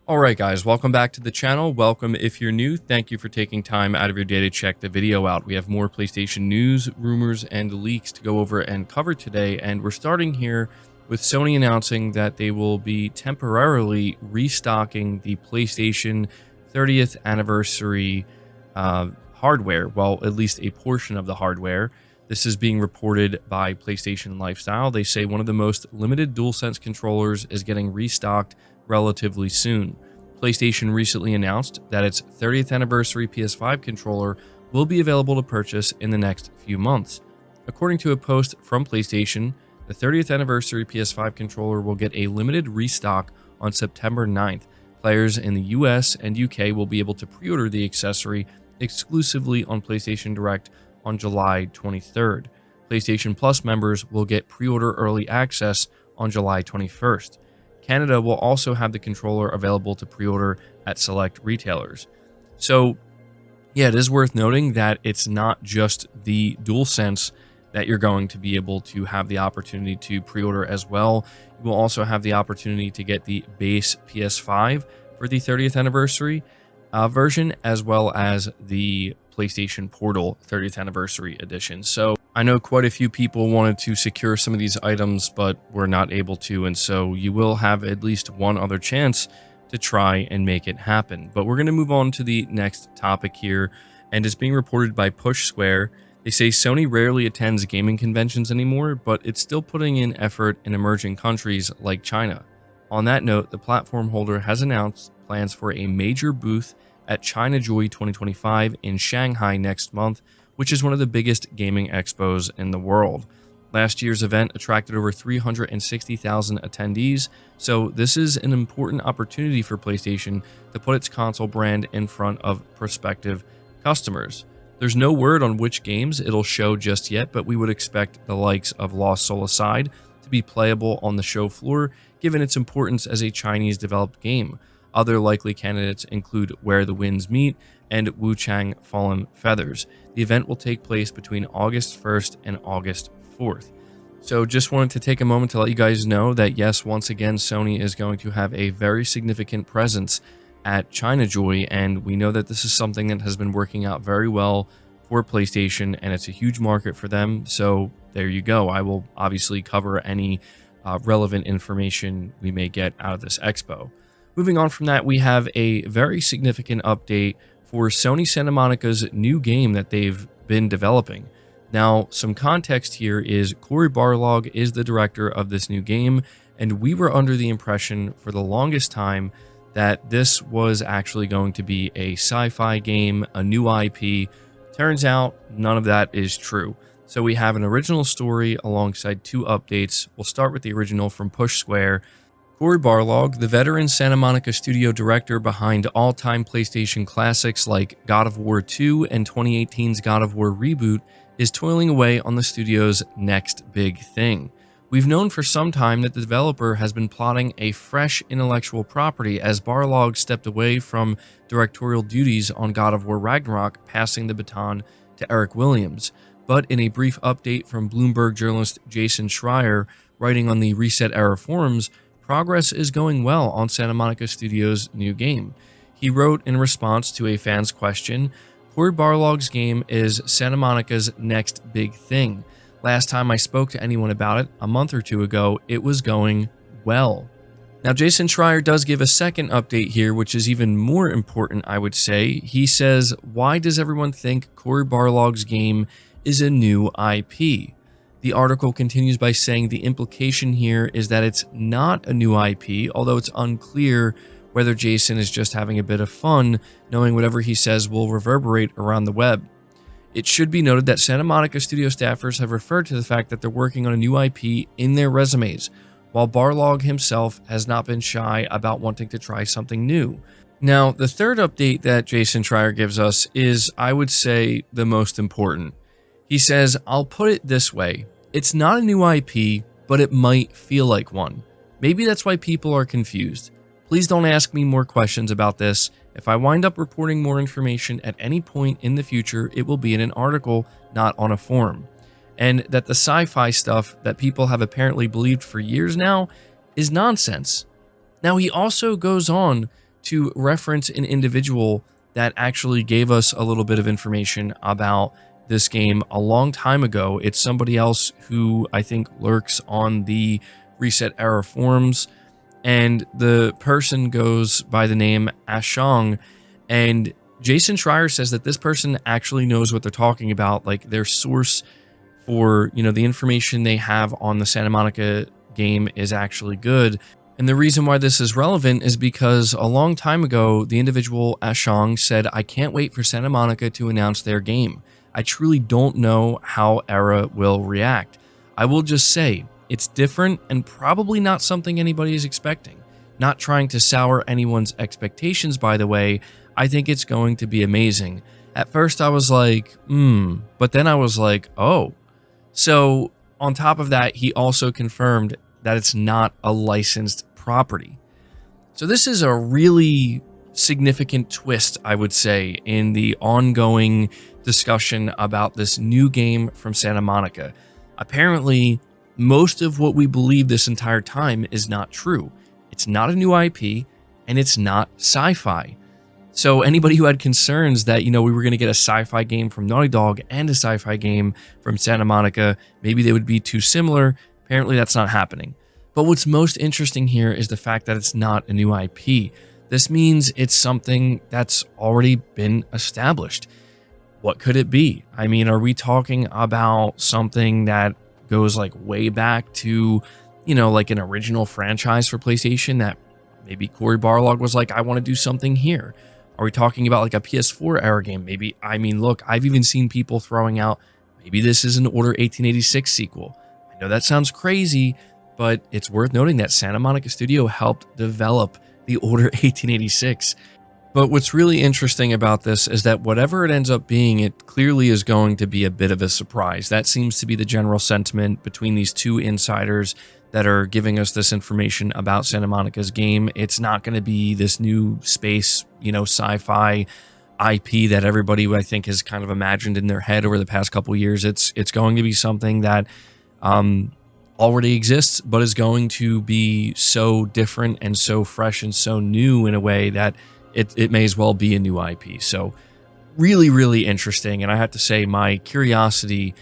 Alright guys, welcome back to the channel. Welcome if you're new. Thank you for taking time out of your day to check the video out. We have more PlayStation news, rumors, and leaks to go over and cover today, and we're starting here with Sony announcing that they will be temporarily restocking the PlayStation 30th anniversary hardware, well, at least a portion of the hardware. This is being reported by PlayStation Lifestyle. They say one of the most limited DualSense controllers is getting restocked relatively soon. PlayStation recently announced that its 30th anniversary PS5 controller will be available to purchase in the next few months. According to a post from PlayStation, the 30th anniversary PS5 controller will get a limited restock on September 9th. Players in the US and UK will be able to pre-order the accessory exclusively on PlayStation Direct on July 23rd. PlayStation Plus members will get pre-order early access on July 21st. Canada will also have the controller available to pre-order at select retailers. So, yeah, it is worth noting that it's not just the DualSense that you're going to be able to have the opportunity to pre-order as well. You will also have the opportunity to get the base PS5 for the 30th anniversary version, as well as the PlayStation Portal 30th anniversary edition. So I know quite a few people wanted to secure some of these items, but were not able to, and so you will have at least one other chance to try and make it happen. But we're going to move on to the next topic here, and it's being reported by Push Square. They say Sony rarely attends gaming conventions anymore, but it's still putting in effort in emerging countries like China. On that note, the platform holder has announced plans for a major booth at Chinajoy 2025 in Shanghai next month, which is one of the biggest gaming expos in the world. Last year's event attracted over 360,000 attendees, so this is an important opportunity for PlayStation to put its console brand in front of prospective customers. There's no word on which games it'll show just yet, but we would expect the likes of Lost Soul Aside to be playable on the show floor, given its importance as a Chinese-developed game. Other likely candidates include Where the Winds Meet and Wu Chang Fallen Feathers. The event will take place between August 1st and August 4th. So just wanted to take a moment to let you guys know that yes, once again, Sony is going to have a very significant presence at Chinajoy, and we know that this is something that has been working out very well for PlayStation, and it's a huge market for them. So there you go. I will obviously cover any relevant information we may get out of this expo. Moving on from that, we have a very significant update for Sony Santa Monica's new game that they've been developing. Now, some context here is Cory Barlog is the director of this new game, and we were under the impression for the longest time that this was actually going to be a sci-fi game, a new IP. Turns out none of that is true. So we have an original story alongside two updates. We'll start with the original from Push Square. Cory Barlog, the veteran Santa Monica studio director behind all-time PlayStation classics like God of War 2 and 2018's God of War Reboot, is toiling away on the studio's next big thing. We've known for some time that the developer has been plotting a fresh intellectual property as Barlog stepped away from directorial duties on God of War Ragnarok, passing the baton to Eric Williams. But in a brief update from Bloomberg journalist Jason Schreier, writing on the Reset Era forums, progress is going well on Santa Monica Studios' new game. He wrote in response to a fan's question, Cory Barlog's game is Santa Monica's next big thing. Last time I spoke to anyone about it, a month or two ago, it was going well. Now, Jason Schreier does give a second update here, which is even more important, I would say. He says, why does everyone think Cory Barlog's game is a new IP? The article continues by saying the implication here is that it's not a new IP, although it's unclear whether Jason is just having a bit of fun, knowing whatever he says will reverberate around the web. It should be noted that Santa Monica studio staffers have referred to the fact that they're working on a new IP in their resumes, while Barlog himself has not been shy about wanting to try something new. Now, the third update that Jason Schreier gives us is, I would say, the most important. He says, I'll put it this way, it's not a new IP, but it might feel like one. Maybe that's why people are confused. Please don't ask me more questions about this. If I wind up reporting more information at any point in the future, it will be in an article, not on a forum. And that the sci-fi stuff that people have apparently believed for years now is nonsense. Now, he also goes on to reference an individual that actually gave us a little bit of information about this game a long time ago. It's somebody else who I think lurks on the Reset Era forums, and the person goes by the name Ashong, and Jason Schreier says that this person actually knows what they're talking about. Like, their source for, the information they have on the Santa Monica game is actually good. And the reason why this is relevant is because a long time ago, the individual Ashong said, "I can't wait for Santa Monica to announce their game. I truly don't know how Era will react. I will just say, it's different and probably not something anybody is expecting. Not trying to sour anyone's expectations, by the way. I think it's going to be amazing." At first I was like, but then I was like, oh. So on top of that, he also confirmed that it's not a licensed property. So this is a really significant twist, I would say, in the ongoing discussion about this new game from Santa Monica. Apparently, most of what we believe this entire time is not true. It's not a new IP, and it's not sci-fi. So anybody who had concerns that, we were going to get a sci-fi game from Naughty Dog and a sci-fi game from Santa Monica, maybe they would be too similar. Apparently that's not happening. But what's most interesting here is the fact that it's not a new IP. This means it's something that's already been established. What could it be? I mean, are we talking about something that goes like way back to, like an original franchise for PlayStation that maybe Cory Barlog was like, I want to do something here? Are we talking about like a PS4 era game? Maybe, look, I've even seen people throwing out, maybe this is an Order 1886 sequel. I know that sounds crazy, but it's worth noting that Santa Monica Studio helped develop the Order 1886. But what's really interesting about this is that whatever it ends up being, it clearly is going to be a bit of a surprise. That seems to be the general sentiment between these two insiders that are giving us this information about Santa Monica's game. It's not going to be this new space, sci-fi IP that everybody, I think, has kind of imagined in their head over the past couple of years. It's going to be something that already exists, but is going to be so different and so fresh and so new in a way that it may as well be a new IP. So really, really interesting. And I have to say, my curiosity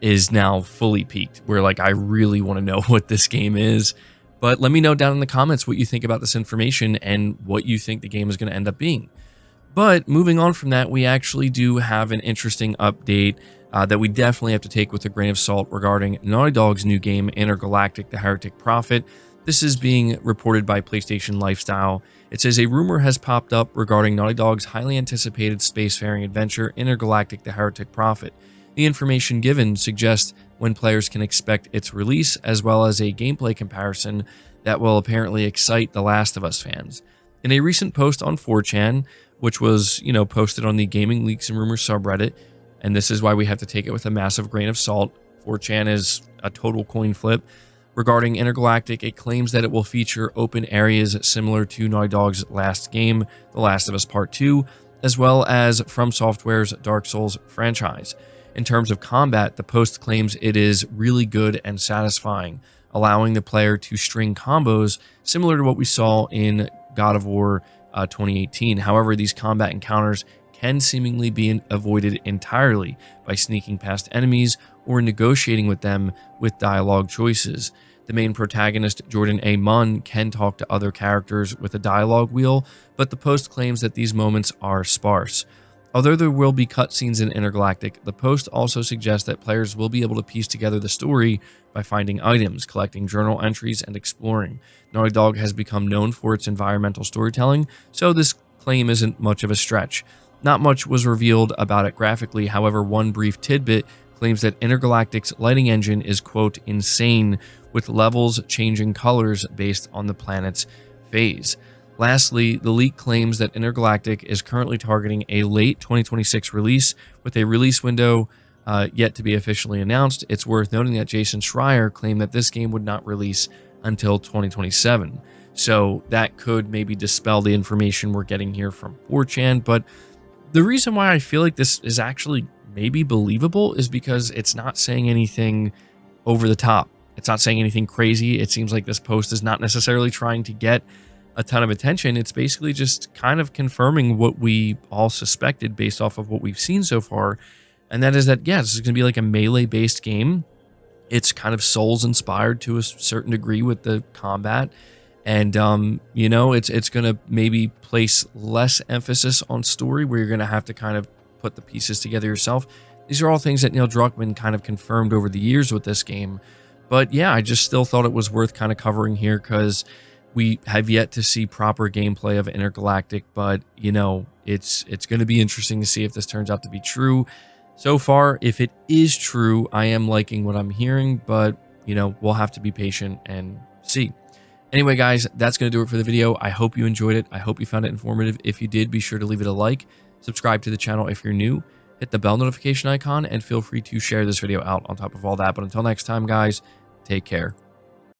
is now fully piqued, where like I really want to know what this game is. But let me know down in the comments what you think about this information and what you think the game is going to end up being. But moving on from that, we actually do have an interesting update that we definitely have to take with a grain of salt regarding Naughty Dog's new game, Intergalactic The Heretic Prophet. This is being reported by PlayStation Lifestyle. It says a rumor has popped up regarding Naughty Dog's highly anticipated spacefaring adventure, Intergalactic The Heretic Prophet. The information given suggests when players can expect its release, as well as a gameplay comparison that will apparently excite The Last of Us fans. In a recent post on 4chan, which was, posted on the Gaming Leaks and Rumors subreddit, and this is why we have to take it with a massive grain of salt. 4chan is a total coin flip. Regarding Intergalactic, it claims that it will feature open areas similar to Naughty Dog's last game, The Last of Us Part 2, as well as From Software's Dark Souls franchise. In terms of combat, the post claims it is really good and satisfying, allowing the player to string combos similar to what we saw in God of War 2018. However, these combat encounters can seemingly be avoided entirely by sneaking past enemies or negotiating with them with dialogue choices. The main protagonist, Jordan A. Munn, can talk to other characters with a dialogue wheel, but the post claims that these moments are sparse. Although there will be cutscenes in Intergalactic, the post also suggests that players will be able to piece together the story by finding items, collecting journal entries, and exploring. Naughty Dog has become known for its environmental storytelling, so this claim isn't much of a stretch. Not much was revealed about it graphically, however, one brief tidbit claims that Intergalactic's lighting engine is, quote, insane, with levels changing colors based on the planet's phase. Lastly, the leak claims that Intergalactic is currently targeting a late 2026 release, with a release window yet to be officially announced. It's worth noting that Jason Schreier claimed that this game would not release until 2027. So that could maybe dispel the information we're getting here from 4chan. But the reason why I feel like this is actually maybe believable is because it's not saying anything over the top. It's not saying anything crazy. It seems like this post is not necessarily trying to get a ton of attention. It's basically just kind of confirming what we all suspected based off of what we've seen so far. And that is that, yeah, this is going to be like a melee based game. It's kind of Souls inspired to a certain degree with the combat. And you know, it's going to maybe place less emphasis on story, where you're going to have to kind of put the pieces together yourself. These are all things that Neil Druckmann kind of confirmed over the years with this game. But yeah, I just still thought it was worth kind of covering here, because we have yet to see proper gameplay of Intergalactic. But you know, it's going to be interesting to see if this turns out to be true. So far, if it is true, I am liking what I'm hearing, but you know, we'll have to be patient and see. Anyway, guys, that's going to do it for the video. I hope you enjoyed it. I hope you found it informative. If you did, be sure to leave it a like, subscribe to the channel if you're new, hit the bell notification icon, and feel free to share this video out on top of all that. But until next time, guys, take care.